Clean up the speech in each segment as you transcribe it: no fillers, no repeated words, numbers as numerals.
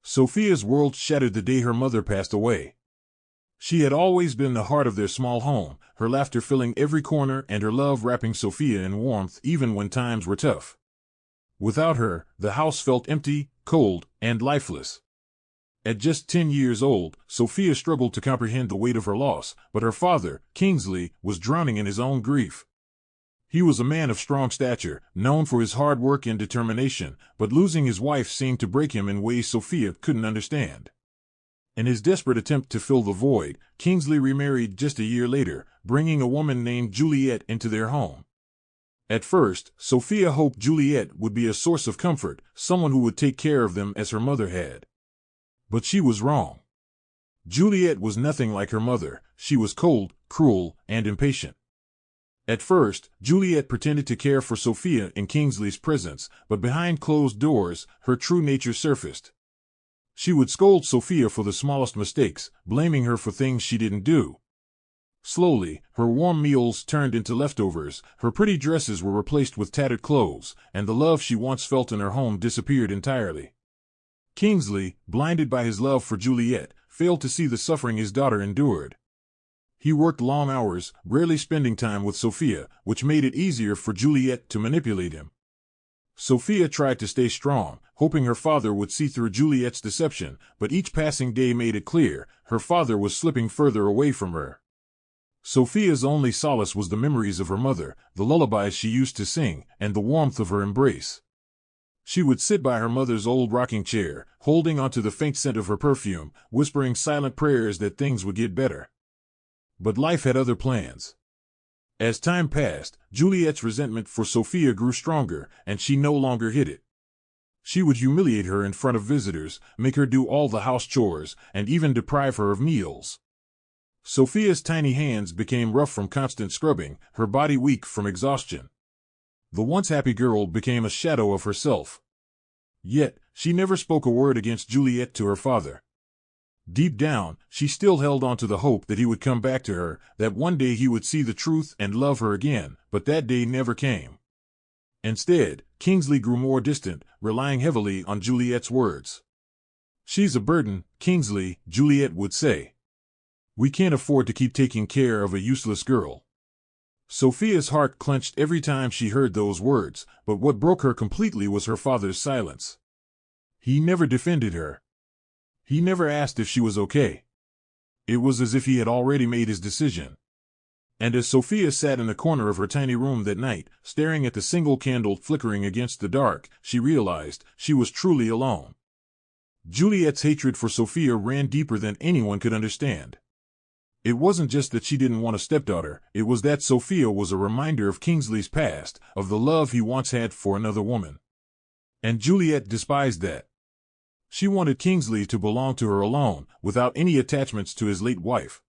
Sophia's world shattered the day her mother passed away. She had always been the heart of their small home, her laughter filling every corner and her love wrapping Sophia in warmth even when times were tough. Without her, the house felt empty, cold, and lifeless. At just 10 years old, Sophia struggled to comprehend the weight of her loss, but her father, Kingsley, was drowning in his own grief. He was a man of strong stature, known for his hard work and determination, but losing his wife seemed to break him in ways Sophia couldn't understand. In his desperate attempt to fill the void, Kingsley remarried just a year later, bringing a woman named Juliet into their home. At first, Sophia hoped Juliet would be a source of comfort, someone who would take care of them as her mother had. But she was wrong. Juliet was nothing like her mother. She was cold, cruel, and impatient. At first, Juliet pretended to care for Sophia in Kingsley's presence, but behind closed doors, her true nature surfaced. She would scold Sophia for the smallest mistakes, blaming her for things she didn't do. Slowly, her warm meals turned into leftovers, her pretty dresses were replaced with tattered clothes, and the love she once felt in her home disappeared entirely. Kingsley, blinded by his love for Juliet, failed to see the suffering his daughter endured. He worked long hours, rarely spending time with Sophia, which made it easier for Juliet to manipulate him. Sophia tried to stay strong, hoping her father would see through Juliet's deception, but each passing day made it clear her father was slipping further away from her. Sophia's only solace was the memories of her mother, the lullabies she used to sing, and the warmth of her embrace. She would sit by her mother's old rocking chair, holding onto the faint scent of her perfume, whispering silent prayers that things would get better. But life had other plans. As time passed, Juliet's resentment for Sophia grew stronger, and she no longer hid it. She would humiliate her in front of visitors, make her do all the house chores, and even deprive her of meals. Sophia's tiny hands became rough from constant scrubbing, her body weak from exhaustion. The once happy girl became a shadow of herself. Yet, she never spoke a word against Juliet to her father. Deep down, she still held on to the hope that he would come back to her, that one day he would see the truth and love her again, but that day never came. Instead, Kingsley grew more distant, relying heavily on Juliet's words. "She's a burden, Kingsley," Juliet would say. "We can't afford to keep taking care of a useless girl." Sophia's heart clenched every time she heard those words, but what broke her completely was her father's silence. He never defended her. He never asked if she was okay. It was as if he had already made his decision. And as Sophia sat in the corner of her tiny room that night, staring at the single candle flickering against the dark, she realized she was truly alone. Juliet's hatred for Sophia ran deeper than anyone could understand. It wasn't just that she didn't want a stepdaughter, it was that Sophia was a reminder of Kingsley's past, of the love he once had for another woman. And Juliet despised that. She wanted Kingsley to belong to her alone, without any attachments to his late wife.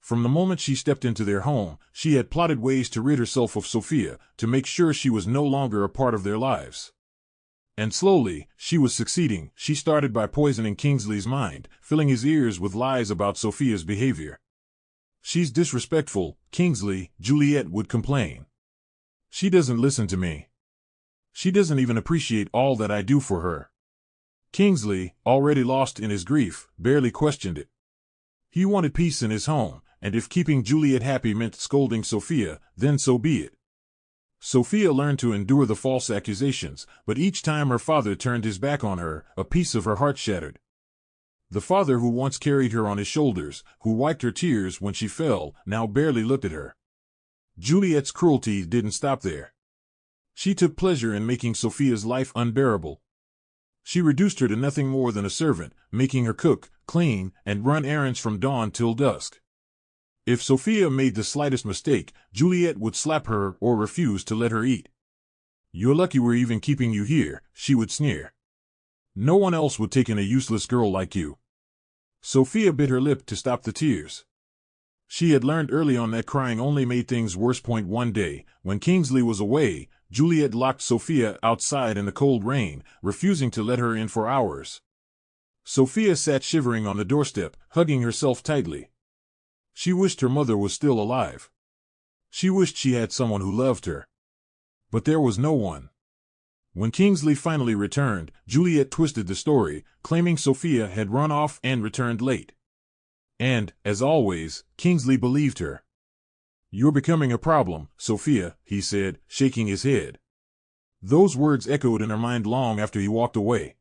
From the moment she stepped into their home, she had plotted ways to rid herself of Sophia, to make sure she was no longer a part of their lives. And slowly, she was succeeding. She started by poisoning Kingsley's mind, filling his ears with lies about Sophia's behavior. "She's disrespectful, Kingsley," Juliet would complain. "She doesn't listen to me. She doesn't even appreciate all that I do for her." Kingsley, already lost in his grief, barely questioned it. He wanted peace in his home, and if keeping Juliet happy meant scolding Sophia, then so be it. Sophia learned to endure the false accusations, but each time her father turned his back on her, a piece of her heart shattered. The father who once carried her on his shoulders, who wiped her tears when she fell, now barely looked at her. Juliet's cruelty didn't stop there. She took pleasure in making Sophia's life unbearable. She reduced her to nothing more than a servant, making her cook, clean, and run errands from dawn till dusk. If Sophia made the slightest mistake, Juliet would slap her or refuse to let her eat. "You're lucky we're even keeping you here," she would sneer. "No one else would take in a useless girl like you." Sophia bit her lip to stop the tears. She had learned early on that crying only made things worse. One day, when Kingsley was away, Juliet locked Sophia outside in the cold rain, refusing to let her in for hours. Sophia sat shivering on the doorstep, hugging herself tightly. She wished her mother was still alive. She wished she had someone who loved her. But there was no one. When Kingsley finally returned, Juliet twisted the story, claiming Sophia had run off and returned late. And, as always, Kingsley believed her. "You're becoming a problem, Sophia," he said, shaking his head. Those words echoed in her mind long after he walked away.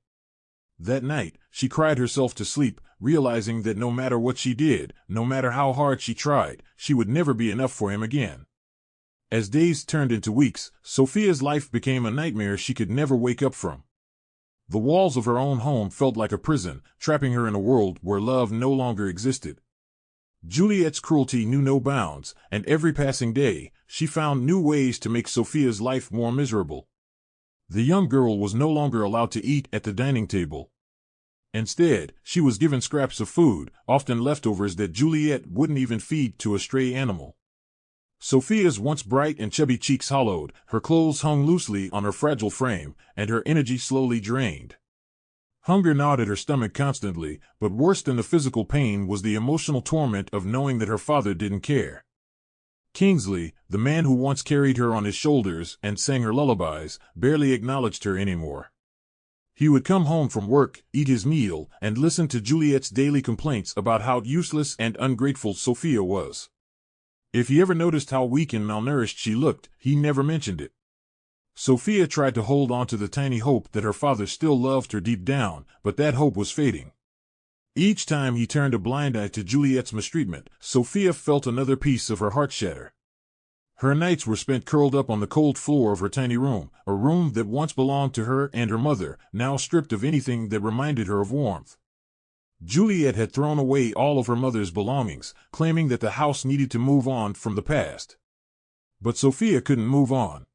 That night, she cried herself to sleep, realizing that no matter what she did, no matter how hard she tried, she would never be enough for him again. As days turned into weeks, Sophia's life became a nightmare she could never wake up from. The walls of her own home felt like a prison, trapping her in a world where love no longer existed. Juliet's cruelty knew no bounds, and every passing day, she found new ways to make Sophia's life more miserable. The young girl was no longer allowed to eat at the dining table. Instead, she was given scraps of food, often leftovers that Juliet wouldn't even feed to a stray animal. Sophia's once bright and chubby cheeks hollowed, her clothes hung loosely on her fragile frame, and her energy slowly drained. Hunger gnawed at her stomach constantly, but worse than the physical pain was the emotional torment of knowing that her father didn't care. Kingsley, the man who once carried her on his shoulders and sang her lullabies, barely acknowledged her anymore. He would come home from work, eat his meal, and listen to Juliet's daily complaints about how useless and ungrateful Sophia was. If he ever noticed how weak and malnourished she looked, he never mentioned it. Sophia tried to hold on to the tiny hope that her father still loved her deep down, but that hope was fading. Each time he turned a blind eye to Juliet's mistreatment, Sophia felt another piece of her heart shatter. Her nights were spent curled up on the cold floor of her tiny room, a room that once belonged to her and her mother, now stripped of anything that reminded her of warmth. Juliet had thrown away all of her mother's belongings, claiming that the house needed to move on from the past. But Sophia couldn't move on.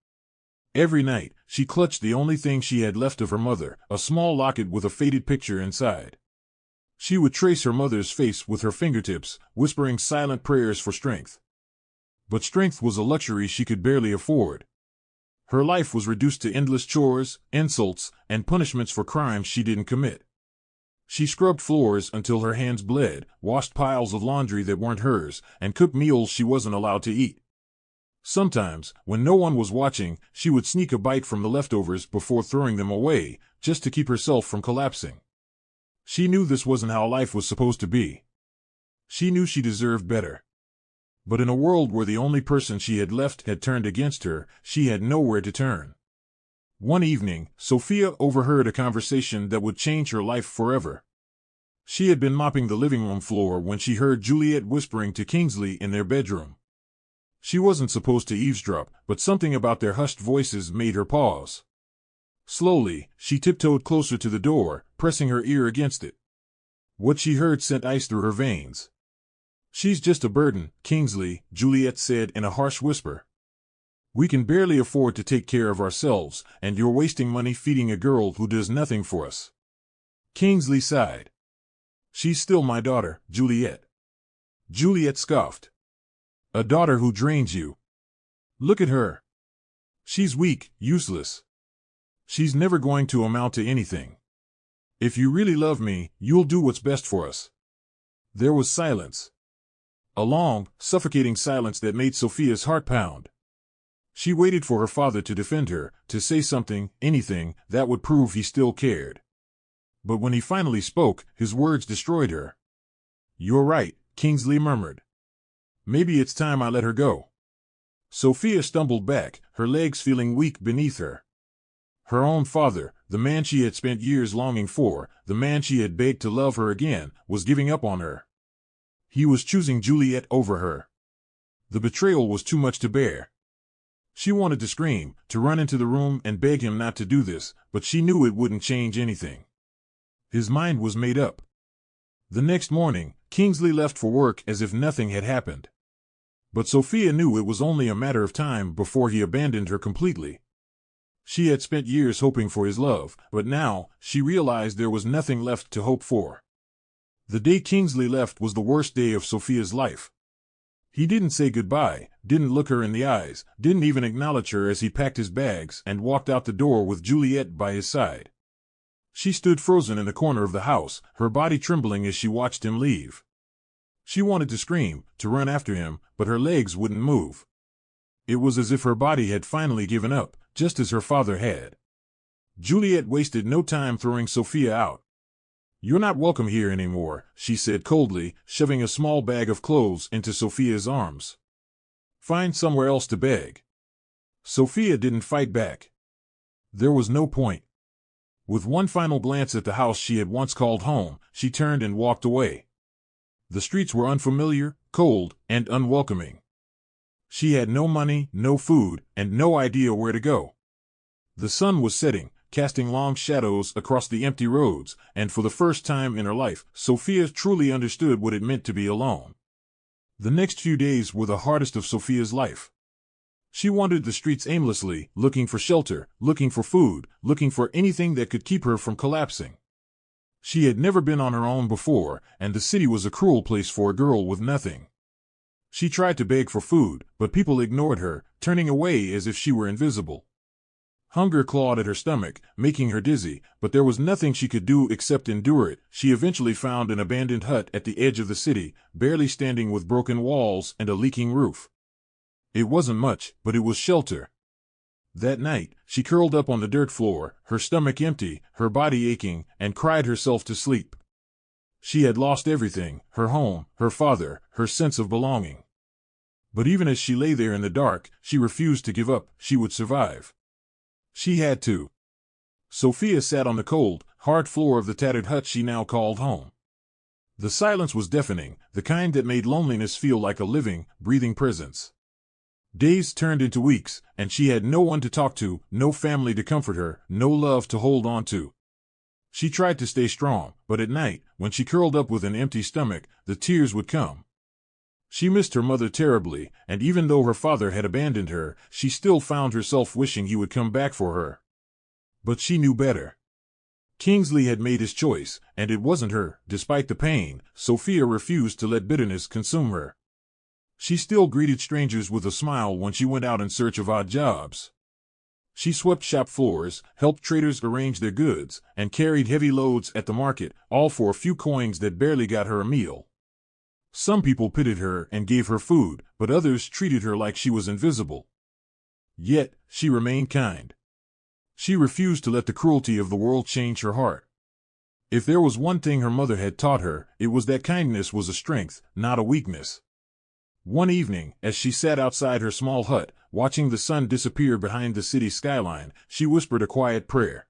Every night, she clutched the only thing she had left of her mother, a small locket with a faded picture inside. She would trace her mother's face with her fingertips, whispering silent prayers for strength. But strength was a luxury she could barely afford. Her life was reduced to endless chores, insults, and punishments for crimes she didn't commit. She scrubbed floors until her hands bled, washed piles of laundry that weren't hers, and cooked meals she wasn't allowed to eat. Sometimes, when no one was watching, she would sneak a bite from the leftovers before throwing them away, just to keep herself from collapsing. She knew this wasn't how life was supposed to be. She knew she deserved better. But in a world where the only person she had left had turned against her, she had nowhere to turn. One evening, Sophia overheard a conversation that would change her life forever. She had been mopping the living room floor when she heard Juliet whispering to Kingsley in their bedroom. She wasn't supposed to eavesdrop, but something about their hushed voices made her pause. Slowly, she tiptoed closer to the door, pressing her ear against it. What she heard sent ice through her veins. "She's just a burden, Kingsley," Juliet said in a harsh whisper. "We can barely afford to take care of ourselves, and you're wasting money feeding a girl who does nothing for us." Kingsley sighed. "She's still my daughter, Juliet." Juliet scoffed. "A daughter who drains you. Look at her. She's weak, useless. She's never going to amount to anything. If you really love me, you'll do what's best for us." There was silence. A long, suffocating silence that made Sophia's heart pound. She waited for her father to defend her, to say something, anything, that would prove he still cared. But when he finally spoke, his words destroyed her. "You're right," Kingsley murmured. "Maybe it's time I let her go." Sophia stumbled back, her legs feeling weak beneath her. Her own father, the man she had spent years longing for, the man she had begged to love her again, was giving up on her. He was choosing Juliet over her. The betrayal was too much to bear. She wanted to scream, to run into the room and beg him not to do this, but she knew it wouldn't change anything. His mind was made up. The next morning, Kingsley left for work as if nothing had happened. But Sophia knew it was only a matter of time before he abandoned her completely. She had spent years hoping for his love, but now, she realized there was nothing left to hope for. The day Kingsley left was the worst day of Sophia's life. He didn't say goodbye, didn't look her in the eyes, didn't even acknowledge her as he packed his bags and walked out the door with Juliet by his side. She stood frozen in the corner of the house, her body trembling as she watched him leave. She wanted to scream, to run after him, but her legs wouldn't move. It was as if her body had finally given up, just as her father had. Juliet wasted no time throwing Sophia out. "You're not welcome here anymore," she said coldly, shoving a small bag of clothes into Sophia's arms. "Find somewhere else to beg." Sophia didn't fight back. There was no point. With one final glance at the house she had once called home, she turned and walked away. The streets were unfamiliar, cold, and unwelcoming. She had no money, no food, and no idea where to go. The sun was setting, casting long shadows across the empty roads, and for the first time in her life, Sophia truly understood what it meant to be alone. The next few days were the hardest of Sophia's life. She wandered the streets aimlessly, looking for shelter, looking for food, looking for anything that could keep her from collapsing. She had never been on her own before, and the city was a cruel place for a girl with nothing. She tried to beg for food, but people ignored her, turning away as if she were invisible. Hunger clawed at her stomach, making her dizzy, but there was nothing she could do except endure it. She eventually found an abandoned hut at the edge of the city, barely standing with broken walls and a leaking roof. It wasn't much, but it was shelter. That night, she curled up on the dirt floor, her stomach empty, her body aching, and cried herself to sleep. She had lost everything: her home, her father, her sense of belonging. But even as she lay there in the dark, she refused to give up. She would survive. She had to. Sophia sat on the cold, hard floor of the tattered hut she now called home. The silence was deafening, the kind that made loneliness feel like a living, breathing presence. Days turned into weeks, and she had no one to talk to, no family to comfort her, no love to hold on to. She tried to stay strong, but at night, when she curled up with an empty stomach, the tears would come. She missed her mother terribly, and even though her father had abandoned her, she still found herself wishing he would come back for her. But she knew better. Kingsley had made his choice, and it wasn't her. Despite the pain, Sophia refused to let bitterness consume her. She still greeted strangers with a smile when she went out in search of odd jobs. She swept shop floors, helped traders arrange their goods, and carried heavy loads at the market, all for a few coins that barely got her a meal. Some people pitied her and gave her food, but others treated her like she was invisible. Yet, she remained kind. She refused to let the cruelty of the world change her heart. If there was one thing her mother had taught her, it was that kindness was a strength, not a weakness. One evening, as she sat outside her small hut, watching the sun disappear behind the city skyline, she whispered a quiet prayer.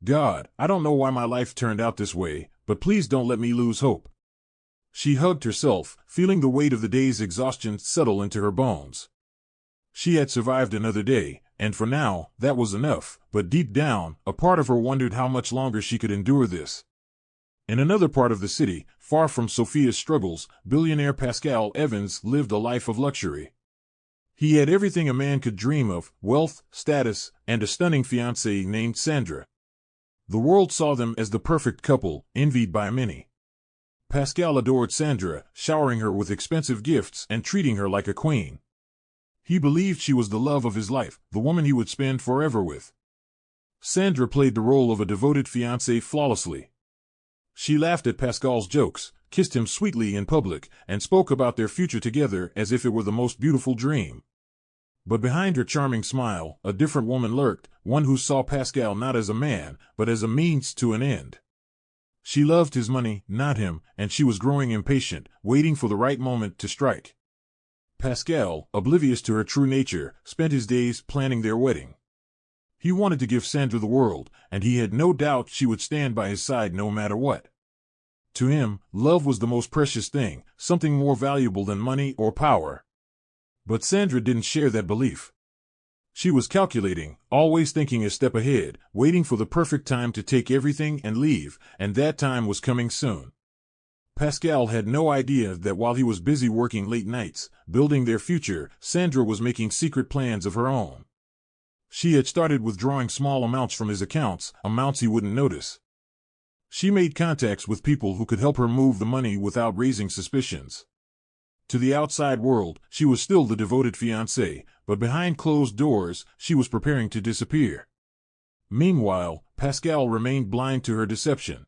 "God, I don't know why my life turned out this way, but please don't let me lose hope." She hugged herself, feeling the weight of the day's exhaustion settle into her bones. She had survived another day, and for now, that was enough, but deep down, a part of her wondered how much longer she could endure this. In another part of the city, far from Sophia's struggles, billionaire Pascal Evans lived a life of luxury. He had everything a man could dream of: wealth, status, and a stunning fiancée named Sandra. The world saw them as the perfect couple, envied by many. Pascal adored Sandra, showering her with expensive gifts and treating her like a queen. He believed she was the love of his life, the woman he would spend forever with. Sandra played the role of a devoted fiancée flawlessly. She laughed at Pascal's jokes, kissed him sweetly in public, and spoke about their future together as if it were the most beautiful dream. But behind her charming smile, a different woman lurked, one who saw Pascal not as a man, but as a means to an end. She loved his money, not him, and she was growing impatient, waiting for the right moment to strike. Pascal, oblivious to her true nature, spent his days planning their wedding. He wanted to give Sandra the world, and he had no doubt she would stand by his side no matter what. To him, love was the most precious thing, something more valuable than money or power. But Sandra didn't share that belief. She was calculating, always thinking a step ahead, waiting for the perfect time to take everything and leave, and that time was coming soon. Pascal had no idea that while he was busy working late nights, building their future, Sandra was making secret plans of her own. She had started withdrawing small amounts from his accounts, amounts he wouldn't notice. She made contacts with people who could help her move the money without raising suspicions. To the outside world, she was still the devoted fiancée, but behind closed doors, she was preparing to disappear. Meanwhile, Pascal remained blind to her deception.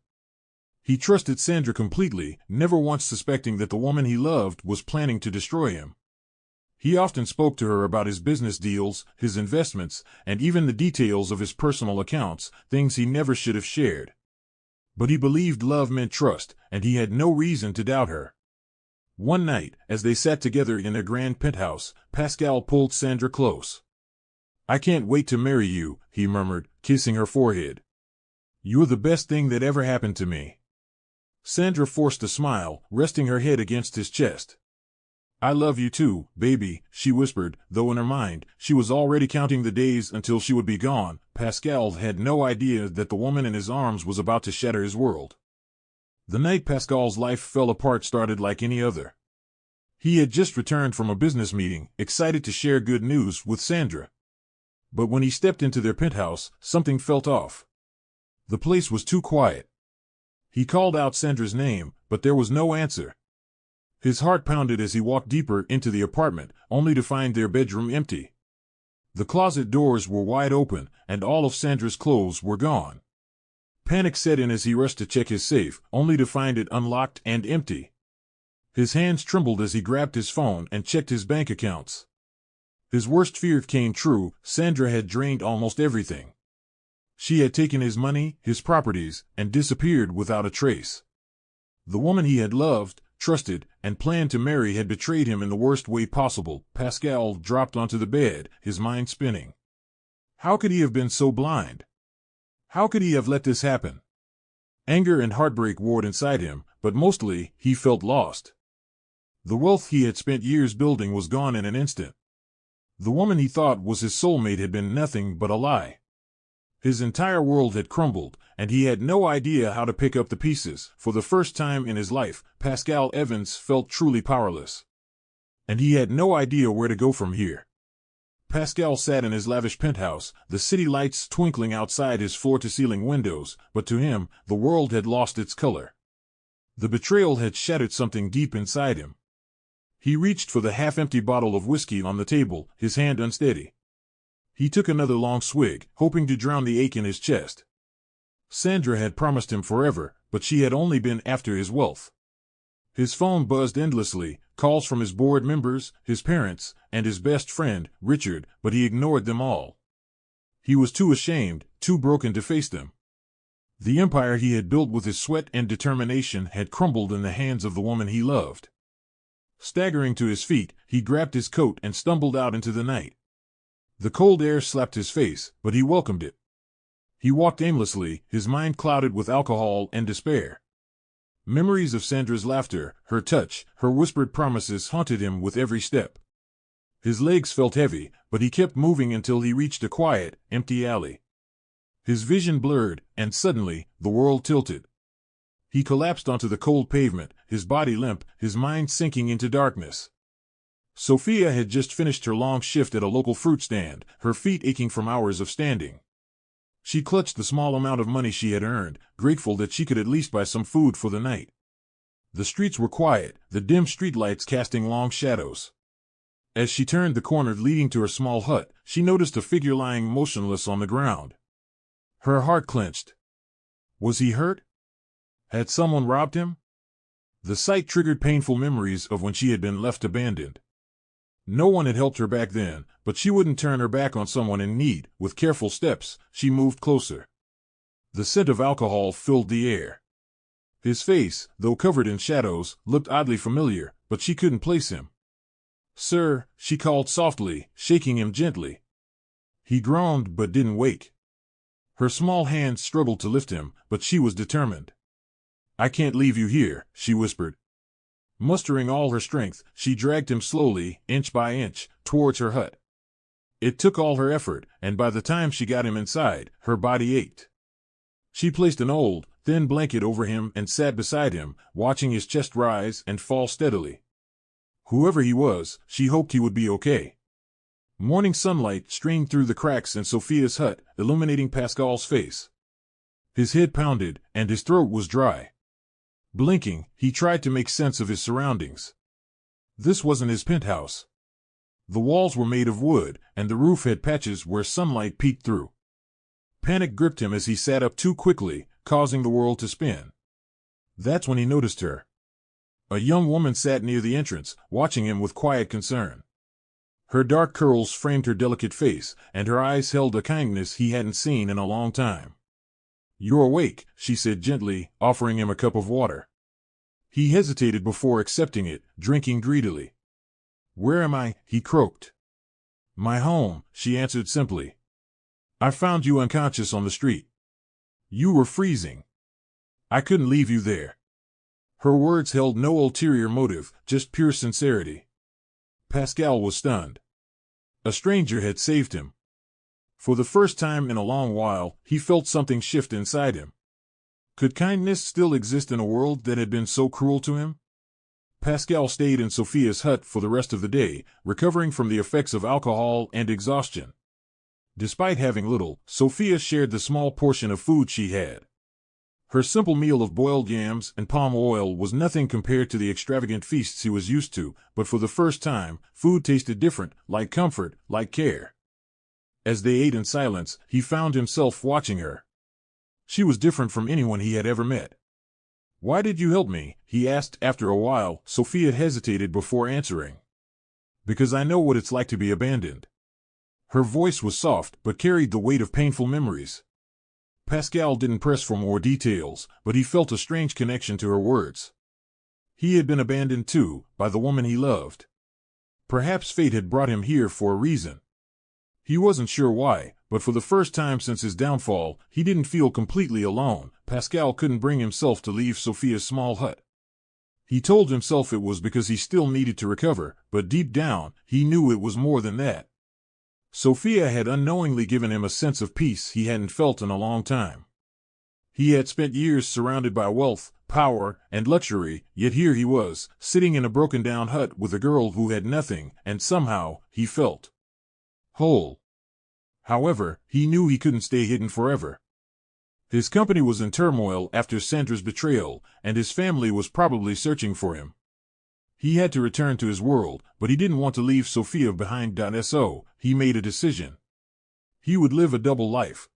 He trusted Sandra completely, never once suspecting that the woman he loved was planning to destroy him. He often spoke to her about his business deals, his investments, and even the details of his personal accounts, things he never should have shared. But he believed love meant trust, and he had no reason to doubt her. One night, as they sat together in their grand penthouse, Pascal pulled Sandra close. "I can't wait to marry you," he murmured, kissing her forehead. "You're the best thing that ever happened to me." Sandra forced a smile, resting her head against his chest. "I love you too, baby," she whispered, though in her mind, she was already counting the days until she would be gone. Pascal had no idea that the woman in his arms was about to shatter his world. The night Pascal's life fell apart started like any other. He had just returned from a business meeting, excited to share good news with Sandra. But when he stepped into their penthouse, something felt off. The place was too quiet. He called out Sandra's name, but there was no answer. His heart pounded as he walked deeper into the apartment, only to find their bedroom empty. The closet doors were wide open, and all of Sandra's clothes were gone. Panic set in as he rushed to check his safe, only to find it unlocked and empty. His hands trembled as he grabbed his phone and checked his bank accounts. His worst fear came true. Sandra had drained almost everything. She had taken his money, his properties, and disappeared without a trace. The woman he had loved, trusted, and planned to marry had betrayed him in the worst way possible. Pascal dropped onto the bed, his mind spinning. How could he have been so blind? How could he have let this happen? Anger and heartbreak warred inside him, but mostly, he felt lost. The wealth he had spent years building was gone in an instant. The woman he thought was his soulmate had been nothing but a lie. His entire world had crumbled, and he had no idea how to pick up the pieces. For the first time in his life, Pascal Evans felt truly powerless. And he had no idea where to go from here. Pascal sat in his lavish penthouse, the city lights twinkling outside his floor-to-ceiling windows, but to him, the world had lost its color. The betrayal had shattered something deep inside him. He reached for the half-empty bottle of whiskey on the table, his hand unsteady. He took another long swig, hoping to drown the ache in his chest. Sandra had promised him forever, but she had only been after his wealth. His phone buzzed endlessly, calls from his board members, his parents, and his best friend, Richard, but he ignored them all. He was too ashamed, too broken to face them. The empire he had built with his sweat and determination had crumbled in the hands of the woman he loved. Staggering to his feet, he grabbed his coat and stumbled out into the night. The cold air slapped his face, but he welcomed it. He walked aimlessly, his mind clouded with alcohol and despair. Memories of Sandra's laughter, her touch, her whispered promises haunted him with every step. His legs felt heavy, but he kept moving until he reached a quiet, empty alley. His vision blurred, and suddenly, the world tilted. He collapsed onto the cold pavement, his body limp, his mind sinking into darkness. Sophia had just finished her long shift at a local fruit stand, her feet aching from hours of standing. She clutched the small amount of money she had earned, grateful that she could at least buy some food for the night. The streets were quiet, the dim streetlights casting long shadows. As she turned the corner leading to her small hut, she noticed a figure lying motionless on the ground. Her heart clenched. Was he hurt? Had someone robbed him? The sight triggered painful memories of when she had been left abandoned. No one had helped her back then, but she wouldn't turn her back on someone in need. With careful steps, she moved closer. The scent of alcohol filled the air. His face, though covered in shadows, looked oddly familiar, but she couldn't place him. "Sir," she called softly, shaking him gently. He groaned but didn't wake. Her small hands struggled to lift him, but she was determined. "I can't leave you here," she whispered. Mustering all her strength, she dragged him slowly, inch by inch, towards her hut. It took all her effort, and by the time she got him inside, her body ached. She placed an old, thin blanket over him and sat beside him, watching his chest rise and fall steadily. Whoever he was, she hoped he would be okay. Morning sunlight streamed through the cracks in Sophia's hut, illuminating Pascal's face. His head pounded, and his throat was dry. Blinking, he tried to make sense of his surroundings. This wasn't his penthouse. The walls were made of wood, and the roof had patches where sunlight peeked through. Panic gripped him as he sat up too quickly, causing the world to spin. That's when he noticed her. A young woman sat near the entrance, watching him with quiet concern. Her dark curls framed her delicate face, and her eyes held a kindness he hadn't seen in a long time. "You're awake," she said gently, offering him a cup of water. He hesitated before accepting it, drinking greedily. "Where am I?" he croaked. "My home," she answered simply. "I found you unconscious on the street. You were freezing. I couldn't leave you there." Her words held no ulterior motive, just pure sincerity. Pascal was stunned. A stranger had saved him. For the first time in a long while, he felt something shift inside him. Could kindness still exist in a world that had been so cruel to him? Pascal stayed in Sophia's hut for the rest of the day, recovering from the effects of alcohol and exhaustion. Despite having little, Sophia shared the small portion of food she had. Her simple meal of boiled yams and palm oil was nothing compared to the extravagant feasts he was used to, but for the first time, food tasted different, like comfort, like care. As they ate in silence, he found himself watching her. She was different from anyone he had ever met. "Why did you help me?" he asked. After a while, Sophia hesitated before answering. "Because I know what it's like to be abandoned." Her voice was soft, but carried the weight of painful memories. Pascal didn't press for more details, but he felt a strange connection to her words. He had been abandoned too, by the woman he loved. Perhaps fate had brought him here for a reason. He wasn't sure why, but for the first time since his downfall, he didn't feel completely alone. Pascal couldn't bring himself to leave Sophia's small hut. He told himself it was because he still needed to recover, but deep down, he knew it was more than that. Sophia had unknowingly given him a sense of peace he hadn't felt in a long time. He had spent years surrounded by wealth, power, and luxury, yet here he was, sitting in a broken-down hut with a girl who had nothing, and somehow, he felt whole. However, he knew he couldn't stay hidden forever. His company was in turmoil after Sandra's betrayal, and his family was probably searching for him. He had to return to his world, but he didn't want to leave Sophia behind. So, he made a decision. He would live a double life.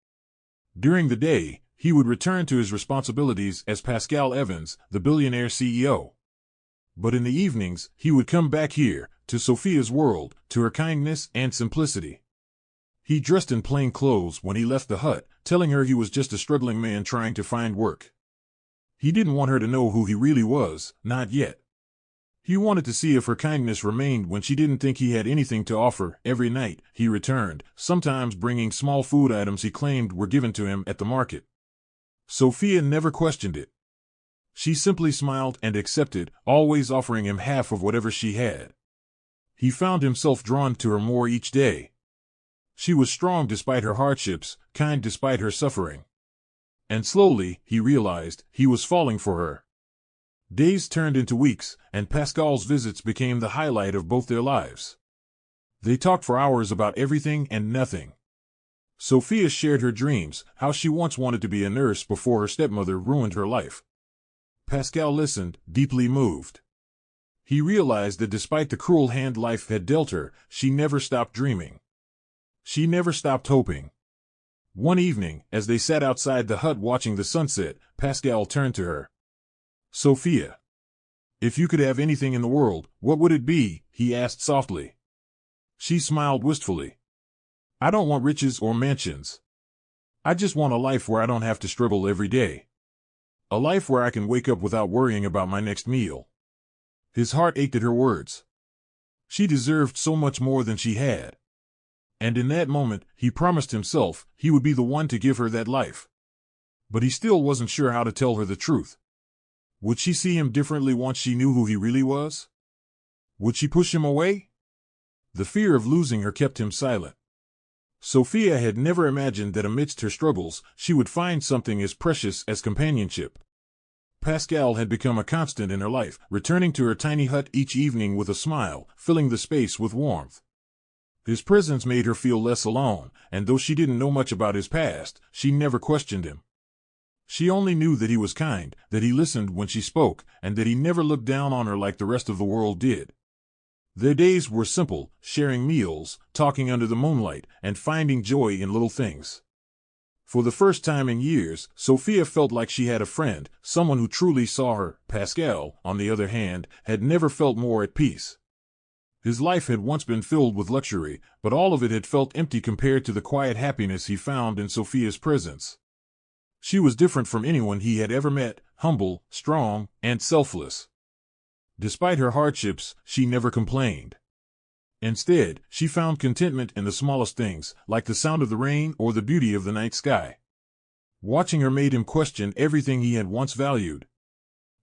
During the day, he would return to his responsibilities as Pascal Evans, the billionaire CEO. But in the evenings, he would come back here, to Sophia's world, to her kindness and simplicity. He dressed in plain clothes when he left the hut, telling her he was just a struggling man trying to find work. He didn't want her to know who he really was, not yet. He wanted to see if her kindness remained when she didn't think he had anything to offer. Every night, he returned, sometimes bringing small food items he claimed were given to him at the market. Sophia never questioned it. She simply smiled and accepted, always offering him half of whatever she had. He found himself drawn to her more each day. She was strong despite her hardships, kind despite her suffering. And slowly, he realized, he was falling for her. Days turned into weeks, and Pascal's visits became the highlight of both their lives. They talked for hours about everything and nothing. Sophia shared her dreams, how she once wanted to be a nurse before her stepmother ruined her life. Pascal listened, deeply moved. He realized that despite the cruel hand life had dealt her, she never stopped dreaming. She never stopped hoping. One evening, as they sat outside the hut watching the sunset, Pascal turned to her. "Sophia, if you could have anything in the world, what would it be?" he asked softly. She smiled wistfully. "I don't want riches or mansions. I just want a life where I don't have to struggle every day. A life where I can wake up without worrying about my next meal." His heart ached at her words. She deserved so much more than she had. And in that moment, he promised himself he would be the one to give her that life. But he still wasn't sure how to tell her the truth. Would she see him differently once she knew who he really was? Would she push him away? The fear of losing her kept him silent. Sophia had never imagined that amidst her struggles, she would find something as precious as companionship. Pascal had become a constant in her life, returning to her tiny hut each evening with a smile, filling the space with warmth. His presence made her feel less alone, and though she didn't know much about his past, she never questioned him. She only knew that he was kind, that he listened when she spoke, and that he never looked down on her like the rest of the world did. Their days were simple, sharing meals, talking under the moonlight, and finding joy in little things. For the first time in years, Sophia felt like she had a friend, someone who truly saw her. Pascal, on the other hand, had never felt more at peace. His life had once been filled with luxury, but all of it had felt empty compared to the quiet happiness he found in Sophia's presence. She was different from anyone he had ever met, humble, strong, and selfless. Despite her hardships, she never complained. Instead, she found contentment in the smallest things, like the sound of the rain or the beauty of the night sky. Watching her made him question everything he had once valued.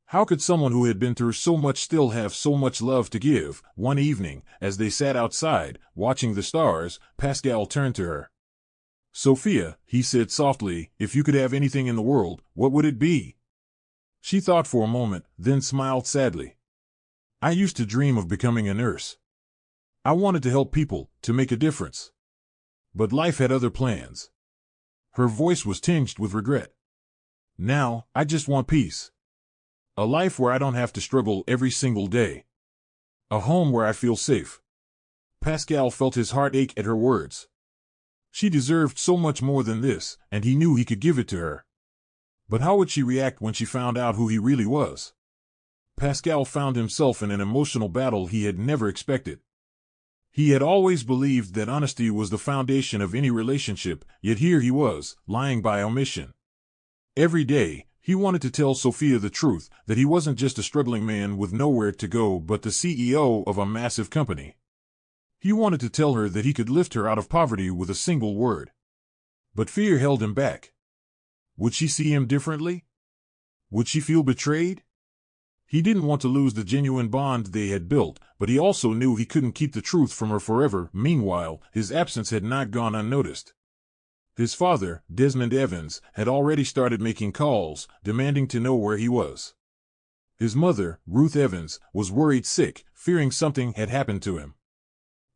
How could someone who had been through so much still have so much love to give? One evening, as they sat outside, watching the stars, Pascal turned to her. "Sophia," he said softly, "if you could have anything in the world, what would it be?" She thought for a moment, then smiled sadly. "I used to dream of becoming a nurse. I wanted to help people, to make a difference. But life had other plans." Her voice was tinged with regret. "Now, I just want peace. A life where I don't have to struggle every single day. A home where I feel safe." Pascal felt his heart ache at her words. She deserved so much more than this, and he knew he could give it to her. But how would she react when she found out who he really was? Pascal found himself in an emotional battle he had never expected. He had always believed that honesty was the foundation of any relationship, yet here he was, lying by omission. Every day, he wanted to tell Sophia the truth, that he wasn't just a struggling man with nowhere to go but the CEO of a massive company. He wanted to tell her that he could lift her out of poverty with a single word. But fear held him back. Would she see him differently? Would she feel betrayed? He didn't want to lose the genuine bond they had built, but he also knew he couldn't keep the truth from her forever. Meanwhile, his absence had not gone unnoticed. His father, Desmond Evans, had already started making calls, demanding to know where he was. His mother, Ruth Evans, was worried sick, fearing something had happened to him.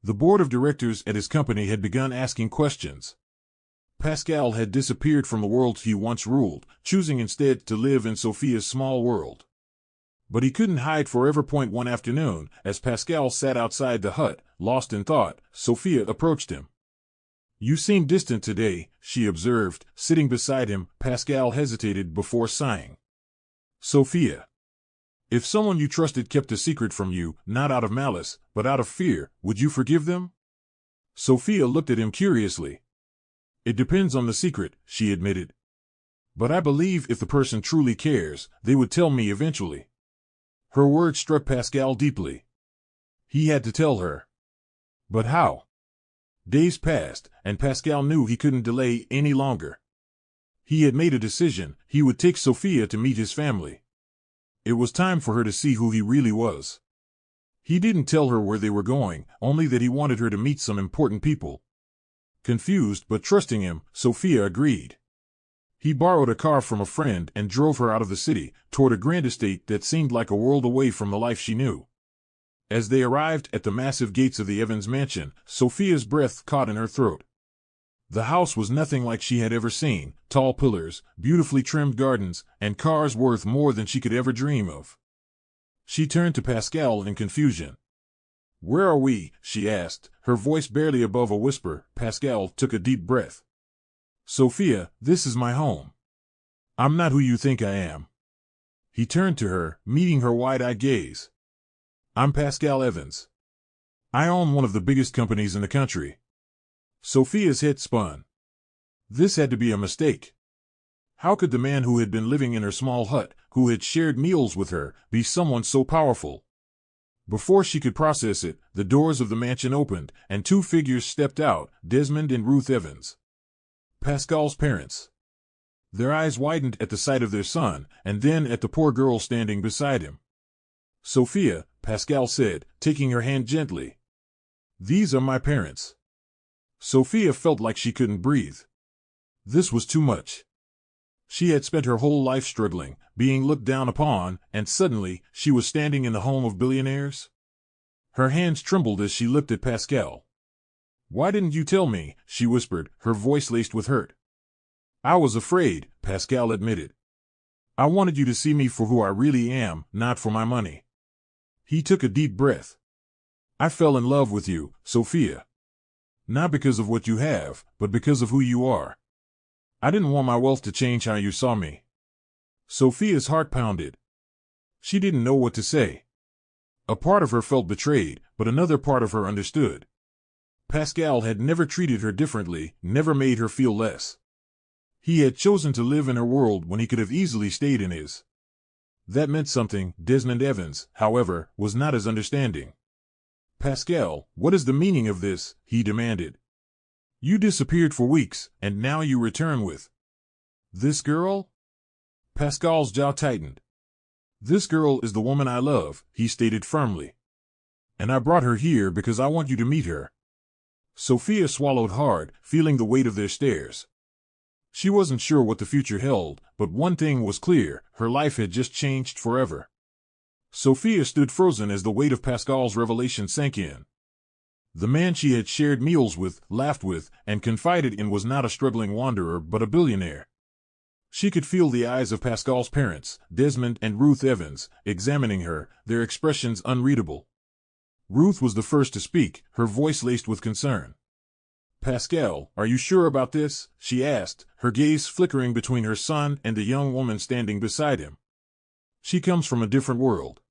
The board of directors at his company had begun asking questions. Pascal had disappeared from the world he once ruled, choosing instead to live in Sophia's small world. But he couldn't hide forever. One afternoon, as Pascal sat outside the hut, lost in thought, Sophia approached him. "You seem distant today," she observed, sitting beside him. Pascal hesitated before sighing. "Sophia, if someone you trusted kept a secret from you, not out of malice, but out of fear, would you forgive them?" Sophia looked at him curiously. "It depends on the secret," she admitted. "But I believe if the person truly cares, they would tell me eventually." Her words struck Pascal deeply. He had to tell her. But how? Days passed, and Pascal knew he couldn't delay any longer. He had made a decision. He would take Sophia to meet his family. It was time for her to see who he really was. He didn't tell her where they were going, only that he wanted her to meet some important people. Confused but trusting him, Sophia agreed. He borrowed a car from a friend and drove her out of the city, toward a grand estate that seemed like a world away from the life she knew. As they arrived at the massive gates of the Evans mansion, Sophia's breath caught in her throat. The house was nothing like she had ever seen: tall pillars, beautifully trimmed gardens, and cars worth more than she could ever dream of. She turned to Pascal in confusion. "Where are we?" she asked, her voice barely above a whisper. Pascal took a deep breath. "Sophia, this is my home. I'm not who you think I am." He turned to her, meeting her wide-eyed gaze. "I'm Pascal Evans. I own one of the biggest companies in the country." Sophia's head spun. This had to be a mistake. How could the man who had been living in her small hut, who had shared meals with her, be someone so powerful? Before she could process it, the doors of the mansion opened, and two figures stepped out, Desmond and Ruth Evans. Pascal's parents. Their eyes widened at the sight of their son, and then at the poor girl standing beside him. "Sophia," Pascal said, taking her hand gently. "These are my parents." Sophia felt like she couldn't breathe. This was too much. She had spent her whole life struggling, being looked down upon, and suddenly, she was standing in the home of billionaires. Her hands trembled as she looked at Pascal. "Why didn't you tell me?" she whispered, her voice laced with hurt. "I was afraid," Pascal admitted. "I wanted you to see me for who I really am, not for my money." He took a deep breath. "I fell in love with you, Sophia. Not because of what you have, but because of who you are. I didn't want my wealth to change how you saw me." Sophia's heart pounded. She didn't know what to say. A part of her felt betrayed, but another part of her understood. Pascal had never treated her differently, never made her feel less. He had chosen to live in her world when he could have easily stayed in his. That meant something. Desmond Evans, however, was not as understanding. "Pascal, what is the meaning of this?" he demanded. "You disappeared for weeks, and now you return with this girl?" Pascal's jaw tightened. "This girl is the woman I love," he stated firmly. "And I brought her here because I want you to meet her." Sophia swallowed hard, feeling the weight of their stares. She wasn't sure what the future held, but one thing was clear: her life had just changed forever. Sophia stood frozen as the weight of Pascal's revelation sank in. The man she had shared meals with, laughed with, and confided in was not a struggling wanderer but a billionaire. She could feel the eyes of Pascal's parents, Desmond and Ruth Evans, examining her, their expressions unreadable. Ruth was the first to speak, her voice laced with concern. "Pascal, are you sure about this?" she asked, her gaze flickering between her son and the young woman standing beside him. "She comes from a different world."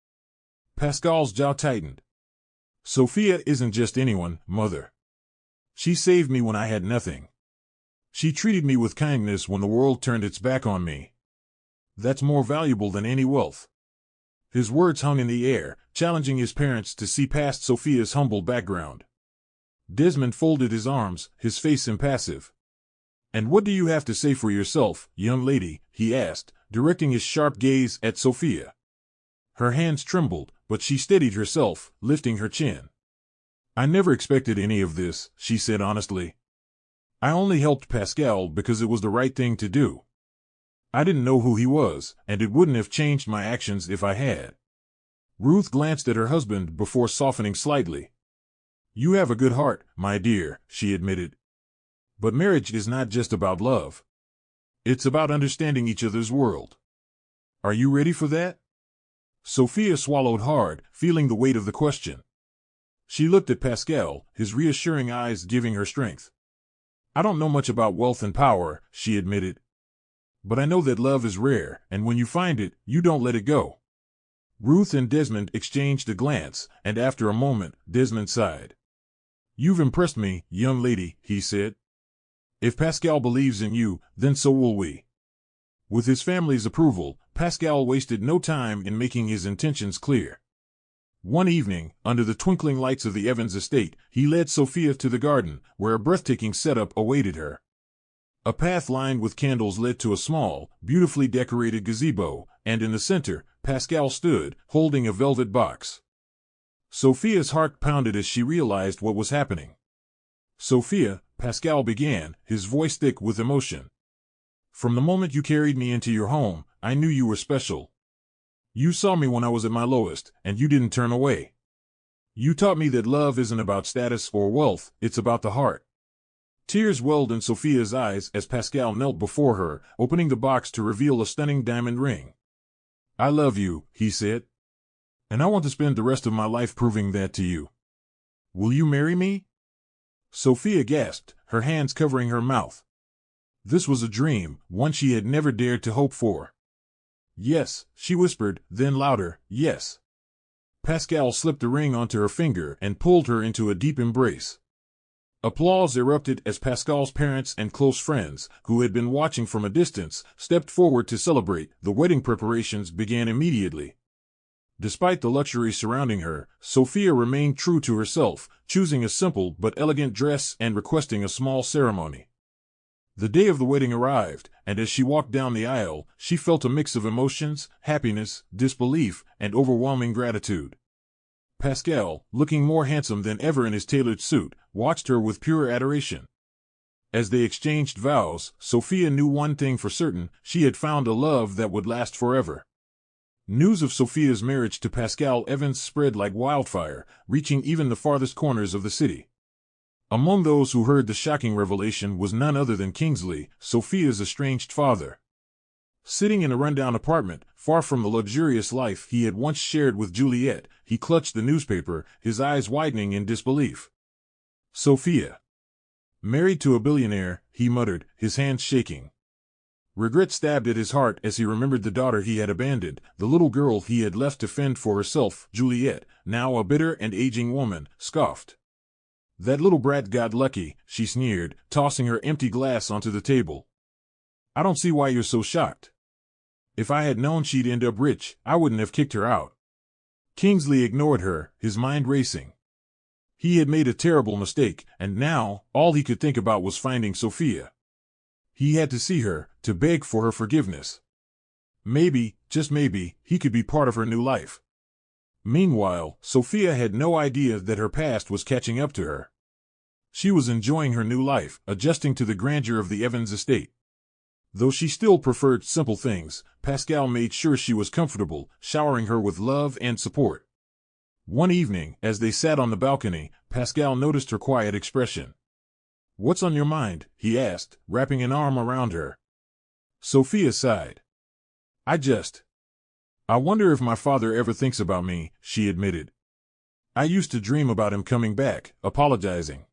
Pascal's jaw tightened. "Sophia isn't just anyone, Mother. She saved me when I had nothing. She treated me with kindness when the world turned its back on me. That's more valuable than any wealth." His words hung in the air, challenging his parents to see past Sophia's humble background. Desmond folded his arms, his face impassive. "And what do you have to say for yourself, young lady?" he asked, directing his sharp gaze at Sophia. Her hands trembled, but she steadied herself, lifting her chin. "I never expected any of this," she said honestly. "I only helped Pascal because it was the right thing to do. I didn't know who he was, and it wouldn't have changed my actions if I had." Ruth glanced at her husband before softening slightly. "You have a good heart, my dear," she admitted. "But marriage is not just about love. It's about understanding each other's world. Are you ready for that?" Sophia swallowed hard, feeling the weight of the question. She looked at Pascal, his reassuring eyes giving her strength. "I don't know much about wealth and power," she admitted. "But I know that love is rare, and when you find it, you don't let it go." Ruth and Desmond exchanged a glance, and after a moment, Desmond sighed. "You've impressed me, young lady," he said. "If Pascal believes in you, then so will we." With his family's approval, Pascal wasted no time in making his intentions clear. One evening, under the twinkling lights of the Evans estate, he led Sophia to the garden, where a breathtaking setup awaited her. A path lined with candles led to a small, beautifully decorated gazebo, and in the center, Pascal stood, holding a velvet box. Sophia's heart pounded as she realized what was happening. "Sophia," Pascal began, his voice thick with emotion. "From the moment you carried me into your home, I knew you were special. You saw me when I was at my lowest, and you didn't turn away. You taught me that love isn't about status or wealth, it's about the heart." Tears welled in Sophia's eyes as Pascal knelt before her, opening the box to reveal a stunning diamond ring. "I love you," he said. "And I want to spend the rest of my life proving that to you. Will you marry me?" Sophia gasped, her hands covering her mouth. This was a dream, one she had never dared to hope for. "Yes," she whispered, then louder, "yes." Pascal slipped the ring onto her finger and pulled her into a deep embrace. Applause erupted as Pascal's parents and close friends, who had been watching from a distance, stepped forward to celebrate. The wedding preparations began immediately. Despite the luxury surrounding her, Sophia remained true to herself, choosing a simple but elegant dress and requesting a small ceremony. The day of the wedding arrived, and as she walked down the aisle, she felt a mix of emotions, happiness, disbelief, and overwhelming gratitude. Pascal, looking more handsome than ever in his tailored suit, watched her with pure adoration. As they exchanged vows, Sophia knew one thing for certain: she had found a love that would last forever. News of Sophia's marriage to Pascal Evans spread like wildfire, reaching even the farthest corners of the city. Among those who heard the shocking revelation was none other than Kingsley, Sophia's estranged father. Sitting in a rundown apartment, far from the luxurious life he had once shared with Juliet, he clutched the newspaper, his eyes widening in disbelief. "Sophia. Married to a billionaire," he muttered, his hands shaking. Regret stabbed at his heart as he remembered the daughter he had abandoned, the little girl he had left to fend for herself. Juliet, now a bitter and aging woman, scoffed. "That little brat got lucky," she sneered, tossing her empty glass onto the table. "I don't see why you're so shocked. If I had known she'd end up rich, I wouldn't have kicked her out." Kingsley ignored her, his mind racing. He had made a terrible mistake, and now, all he could think about was finding Sophia. He had to see her, to beg for her forgiveness. Maybe, just maybe, he could be part of her new life. Meanwhile, Sophia had no idea that her past was catching up to her. She was enjoying her new life, adjusting to the grandeur of the Evans estate. Though she still preferred simple things, Pascal made sure she was comfortable, showering her with love and support. One evening, as they sat on the balcony, Pascal noticed her quiet expression. "What's on your mind?" he asked, wrapping an arm around her. Sophia sighed. I wonder if my father ever thinks about me," she admitted. "I used to dream about him coming back, apologizing.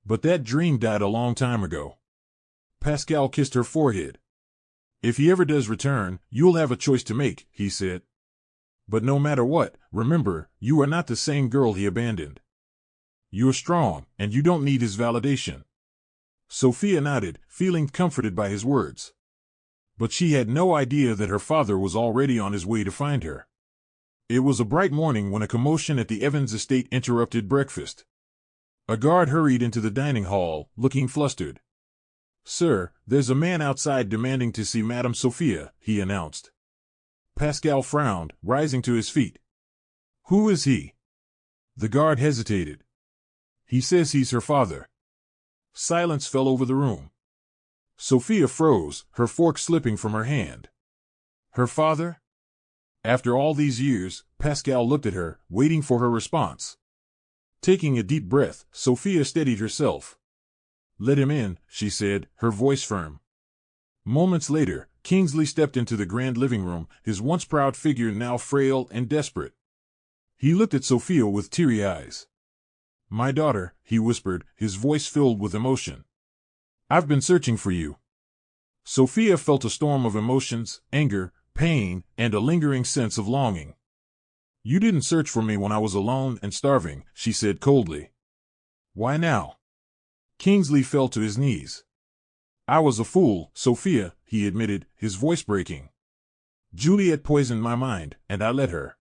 But that dream died a long time ago." Pascal kissed her forehead. "If he ever does return, you'll have a choice to make," he said. "But no matter what, remember, you are not the same girl he abandoned. You're strong, and you don't need his validation." Sophia nodded, feeling comforted by his words. But she had no idea that her father was already on his way to find her. It was a bright morning when a commotion at the Evans estate interrupted breakfast. A guard hurried into the dining hall, looking flustered. "Sir, there's a man outside demanding to see Madame Sophia," he announced. Pascal frowned, rising to his feet. "Who is he?" The guard hesitated. "He says he's her father." Silence fell over the room. Sophia froze, her fork slipping from her hand. Her father? After all these years, Pascal looked at her, waiting for her response. Taking a deep breath, Sophia steadied herself. "Let him in," she said, her voice firm. Moments later, Kingsley stepped into the grand living room, his once proud figure now frail and desperate. He looked at Sophia with teary eyes. "My daughter," he whispered, his voice filled with emotion. "I've been searching for you." Sophia felt a storm of emotions, anger, pain, and a lingering sense of longing. "You didn't search for me when I was alone and starving," she said coldly. "Why now?" Kingsley fell to his knees. "I was a fool, Sophia," he admitted, his voice breaking. "Juliet poisoned my mind, and I let her.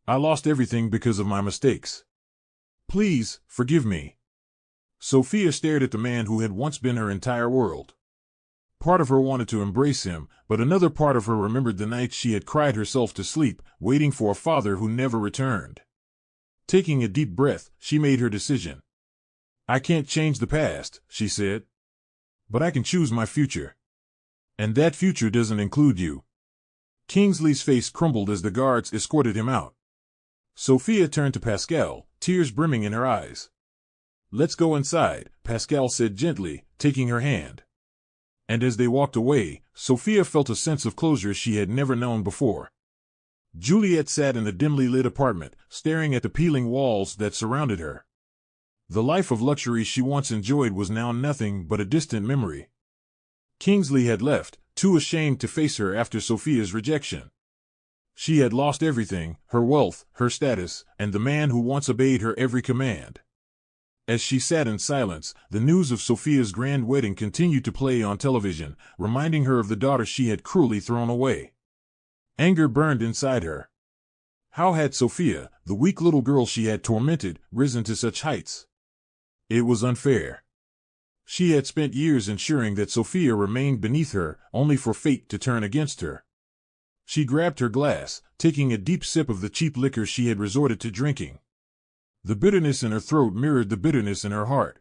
I lost everything because of my mistakes. Please, forgive me." Sophia stared at the man who had once been her entire world. Part of her wanted to embrace him, but another part of her remembered the nights she had cried herself to sleep, waiting for a father who never returned. Taking a deep breath, she made her decision. "I can't change the past," she said. "But I can choose my future. And that future doesn't include you." Kingsley's face crumbled as the guards escorted him out. Sophia turned to Pascal, tears brimming in her eyes. "Let's go inside," Pascal said gently, taking her hand. And as they walked away, Sophia felt a sense of closure she had never known before. Juliet sat in the dimly lit apartment, staring at the peeling walls that surrounded her. The life of luxury she once enjoyed was now nothing but a distant memory. Kingsley had left, too ashamed to face her after Sophia's rejection. She had lost everything, her wealth, her status, and the man who once obeyed her every command. As she sat in silence, the news of Sophia's grand wedding continued to play on television, reminding her of the daughter she had cruelly thrown away. Anger burned inside her. How had Sophia, the weak little girl she had tormented, risen to such heights? It was unfair. She had spent years ensuring that Sophia remained beneath her, only for fate to turn against her. She grabbed her glass, taking a deep sip of the cheap liquor she had resorted to drinking. The bitterness in her throat mirrored the bitterness in her heart.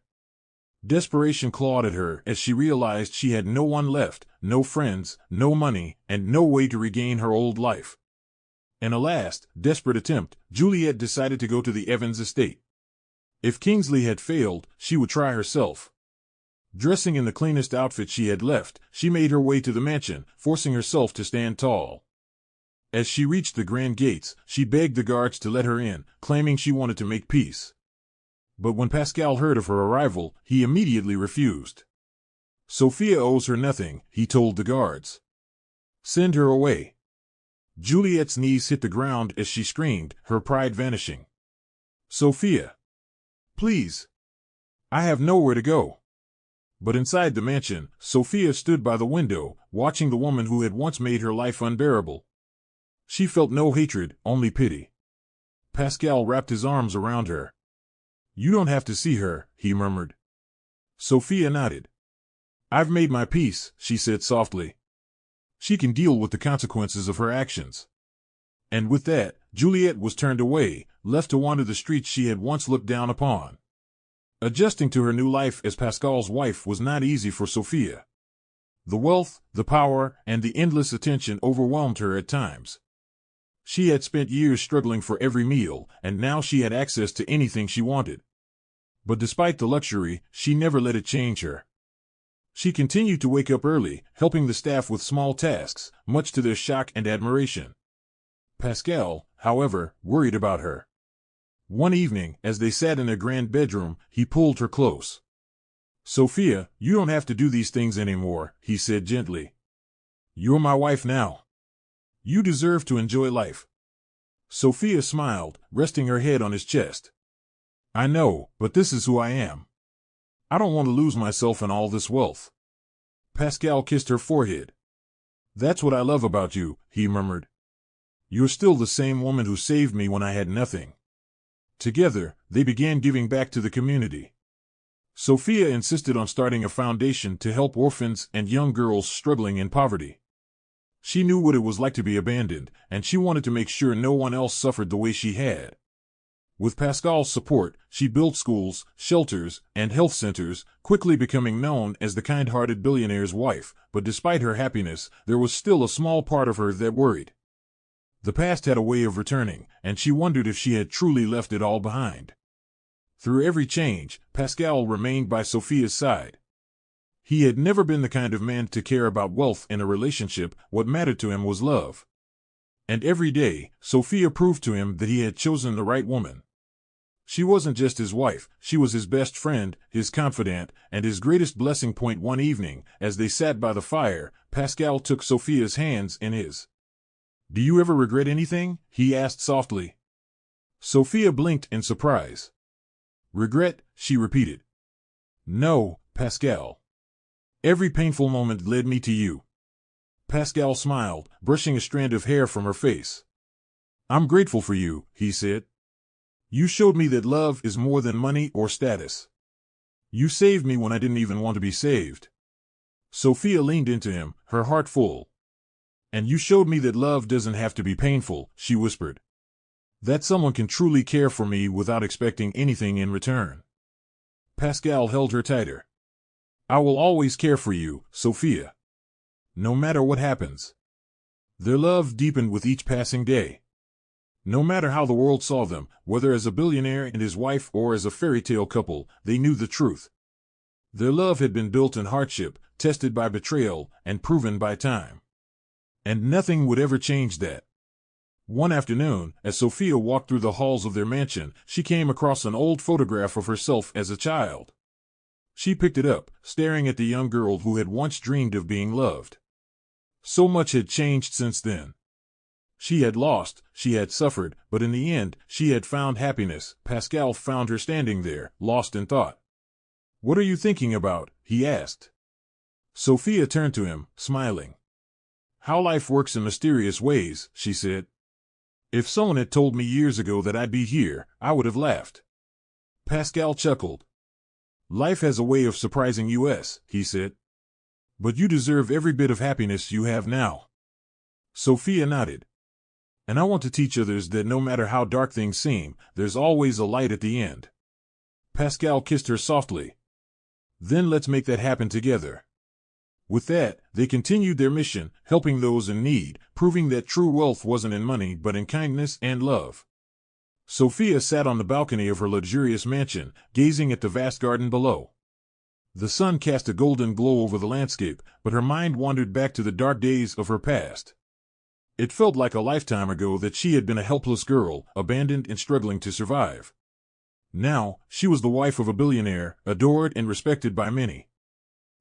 Desperation clawed at her as she realized she had no one left, no friends, no money, and no way to regain her old life. In a last, desperate attempt, Juliet decided to go to the Evans estate. If Kingsley had failed, she would try herself. Dressing in the cleanest outfit she had left, she made her way to the mansion, forcing herself to stand tall. As she reached the grand gates, she begged the guards to let her in, claiming she wanted to make peace. But when Pascal heard of her arrival, he immediately refused. Sophia owes her nothing, he told the guards. Send her away. Juliet's knees hit the ground as she screamed, her pride vanishing. Sophia. Please. I have nowhere to go. But inside the mansion, Sophia stood by the window, watching the woman who had once made her life unbearable. She felt no hatred, only pity. Pascal wrapped his arms around her. You don't have to see her, he murmured. Sophia nodded. I've made my peace, she said softly. She can deal with the consequences of her actions. And with that, Juliet was turned away, left to wander the streets she had once looked down upon. Adjusting to her new life as Pascal's wife was not easy for Sophia. The wealth, the power, and the endless attention overwhelmed her at times. She had spent years struggling for every meal, and now she had access to anything she wanted. But despite the luxury, she never let it change her. She continued to wake up early, helping the staff with small tasks, much to their shock and admiration. Pascal, however, worried about her. One evening, as they sat in their grand bedroom, he pulled her close. Sophia, you don't have to do these things anymore, he said gently. You're my wife now. You deserve to enjoy life. Sophia smiled, resting her head on his chest. I know, but this is who I am. I don't want to lose myself in all this wealth. Pascal kissed her forehead. That's what I love about you, he murmured. You're still the same woman who saved me when I had nothing. Together, they began giving back to the community. Sophia insisted on starting a foundation to help orphans and young girls struggling in poverty. She knew what it was like to be abandoned, and she wanted to make sure no one else suffered the way she had. With Pascal's support, she built schools, shelters, and health centers, quickly becoming known as the kind-hearted billionaire's wife, but despite her happiness, there was still a small part of her that worried. The past had a way of returning, and she wondered if she had truly left it all behind. Through every change, Pascal remained by Sophia's side. He had never been the kind of man to care about wealth in a relationship. What mattered to him was love. And every day, Sophia proved to him that he had chosen the right woman. She wasn't just his wife, she was his best friend, his confidant, and his greatest blessing. One evening, as they sat by the fire, Pascal took Sophia's hands in his. Do you ever regret anything? He asked softly. Sophia blinked in surprise. Regret, she repeated. No, Pascal. Every painful moment led me to you. Pascal smiled, brushing a strand of hair from her face. I'm grateful for you, he said. You showed me that love is more than money or status. You saved me when I didn't even want to be saved. Sophia leaned into him, her heart full. And you showed me that love doesn't have to be painful, she whispered. That someone can truly care for me without expecting anything in return. Pascal held her tighter. I will always care for you, Sophia. No matter what happens. Their love deepened with each passing day. No matter how the world saw them, whether as a billionaire and his wife or as a fairy tale couple, they knew the truth. Their love had been built in hardship, tested by betrayal, and proven by time. And nothing would ever change that. One afternoon, as Sophia walked through the halls of their mansion, she came across an old photograph of herself as a child. She picked it up, staring at the young girl who had once dreamed of being loved. So much had changed since then. She had lost, she had suffered, but in the end, she had found happiness. Pascal found her standing there, lost in thought. What are you thinking about? He asked. Sophia turned to him, smiling. How life works in mysterious ways, she said. If someone had told me years ago that I'd be here, I would have laughed. Pascal chuckled. Life has a way of surprising us, he said. But you deserve every bit of happiness you have now. Sophia nodded. And I want to teach others that no matter how dark things seem, there's always a light at the end. Pascal kissed her softly. Then let's make that happen together. With that, they continued their mission, helping those in need, proving that true wealth wasn't in money but in kindness and love. Sophia sat on the balcony of her luxurious mansion, gazing at the vast garden below. The sun cast a golden glow over the landscape, but her mind wandered back to the dark days of her past. It felt like a lifetime ago that she had been a helpless girl, abandoned and struggling to survive. Now, she was the wife of a billionaire, adored and respected by many.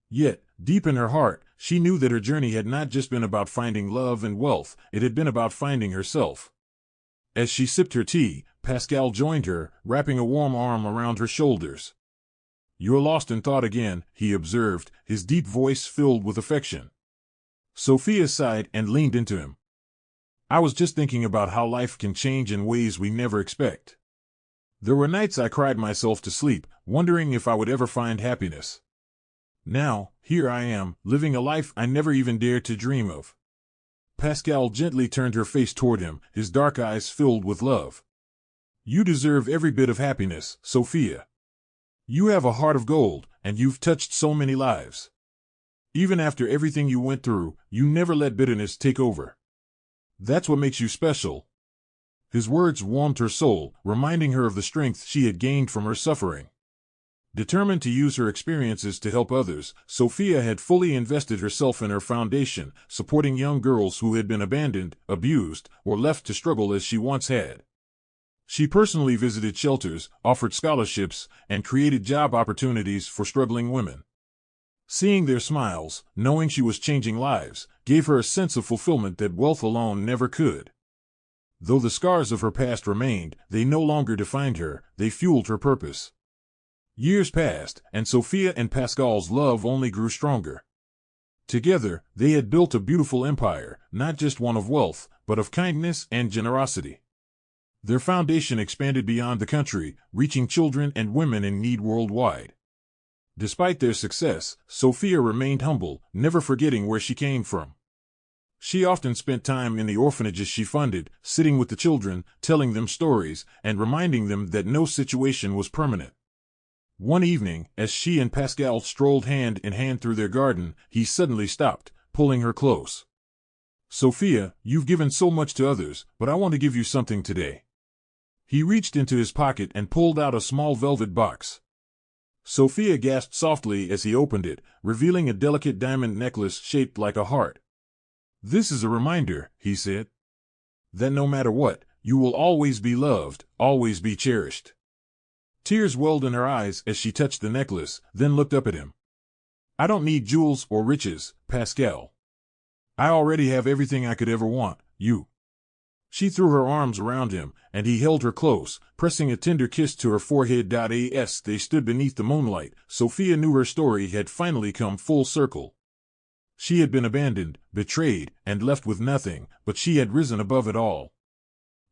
Yet, Deep in her heart, she knew that her journey had not just been about finding love and wealth, it had been about finding herself. As she sipped her tea, Pascal joined her, wrapping a warm arm around her shoulders. "You're lost in thought again," he observed, his deep voice filled with affection. Sophia sighed and leaned into him. "I was just thinking about how life can change in ways we never expect. There were nights I cried myself to sleep, wondering if I would ever find happiness. Now, here I am, living a life I never even dared to dream of." Pascal gently turned her face toward him, his dark eyes filled with love. "You deserve every bit of happiness, Sophia. You have a heart of gold, and you've touched so many lives. Even after everything you went through, you never let bitterness take over. That's what makes you special." His words warmed her soul, reminding her of the strength she had gained from her suffering. Determined to use her experiences to help others, Sophia had fully invested herself in her foundation, supporting young girls who had been abandoned, abused, or left to struggle as she once had. She personally visited shelters, offered scholarships, and created job opportunities for struggling women. Seeing their smiles, knowing she was changing lives, gave her a sense of fulfillment that wealth alone never could. Though the scars of her past remained, they no longer defined her, they fueled her purpose. Years passed, and Sophia and Pascal's love only grew stronger. Together, they had built a beautiful empire, not just one of wealth, but of kindness and generosity. Their foundation expanded beyond the country, reaching children and women in need worldwide. Despite their success, Sophia remained humble, never forgetting where she came from. She often spent time in the orphanages she funded, sitting with the children, telling them stories, and reminding them that no situation was permanent. One evening, as she and Pascal strolled hand in hand through their garden, he suddenly stopped, pulling her close. "Sophia, you've given so much to others, but I want to give you something today." He reached into his pocket and pulled out a small velvet box. Sophia gasped softly as he opened it, revealing a delicate diamond necklace shaped like a heart. "This is a reminder," he said, "that no matter what, you will always be loved, always be cherished." Tears welled in her eyes as she touched the necklace, then looked up at him. "I don't need jewels or riches, Pascal. I already have everything I could ever want, you." She threw her arms around him, and he held her close, pressing a tender kiss to her forehead. As they stood beneath the moonlight, Sophia knew her story had finally come full circle. She had been abandoned, betrayed, and left with nothing, but she had risen above it all.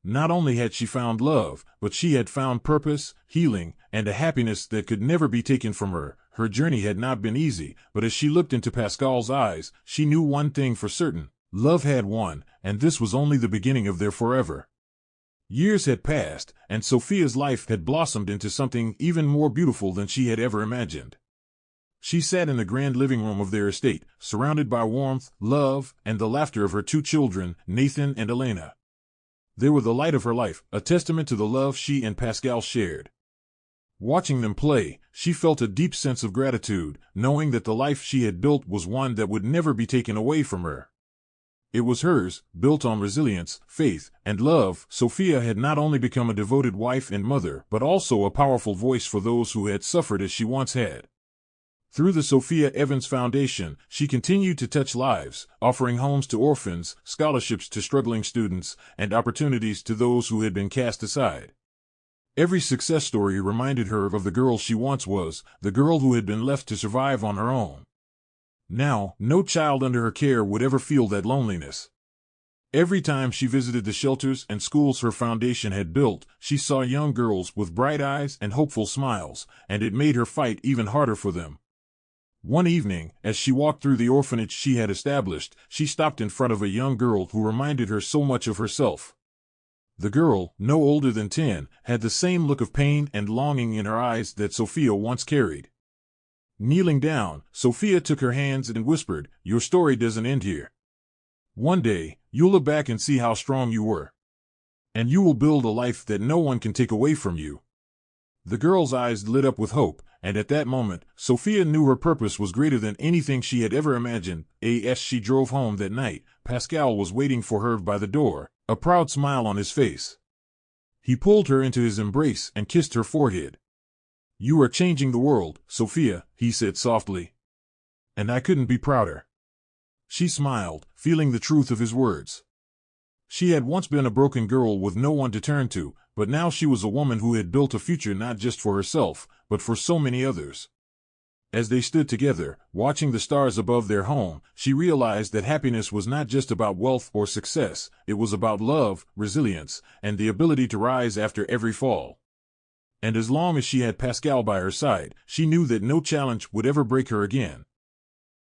Not only had she found love, but she had found purpose, healing, and a happiness that could never be taken from her. Her journey had not been easy, but as she looked into Pascal's eyes, she knew one thing for certain: love had won, and this was only the beginning of their forever. Years had passed, and Sophia's life had blossomed into something even more beautiful than she had ever imagined. She sat in the grand living room of their estate, surrounded by warmth, love, and the laughter of her two children, Nathan and Elena. They were the light of her life, a testament to the love she and Pascal shared. Watching them play, she felt a deep sense of gratitude, knowing that the life she had built was one that would never be taken away from her. It was hers, built on resilience, faith, and love. Sophia had not only become a devoted wife and mother, but also a powerful voice for those who had suffered as she once had. Through the Sophia Evans Foundation, she continued to touch lives, offering homes to orphans, scholarships to struggling students, and opportunities to those who had been cast aside. Every success story reminded her of the girl she once was, the girl who had been left to survive on her own. Now, no child under her care would ever feel that loneliness. Every time she visited the shelters and schools her foundation had built, she saw young girls with bright eyes and hopeful smiles, and it made her fight even harder for them. One evening, as she walked through the orphanage she had established, she stopped in front of a young girl who reminded her so much of herself. The girl, no older than 10, had the same look of pain and longing in her eyes that Sophia once carried. Kneeling down, Sophia took her hands and whispered, "Your story doesn't end here. One day, you'll look back and see how strong you were. And you will build a life that no one can take away from you." The girl's eyes lit up with hope, and at that moment, Sophia knew her purpose was greater than anything she had ever imagined. As she drove home that night, Pascal was waiting for her by the door, a proud smile on his face. He pulled her into his embrace and kissed her forehead. "You are changing the world, Sophia," he said softly. And I couldn't be prouder. She smiled, feeling the truth of his words. She had once been a broken girl with no one to turn to, but now she was a woman who had built a future not just for herself, but for so many others. As they stood together, watching the stars above their home, she realized that happiness was not just about wealth or success, it was about love, resilience, and the ability to rise after every fall. And as long as she had Pascal by her side, she knew that no challenge would ever break her again.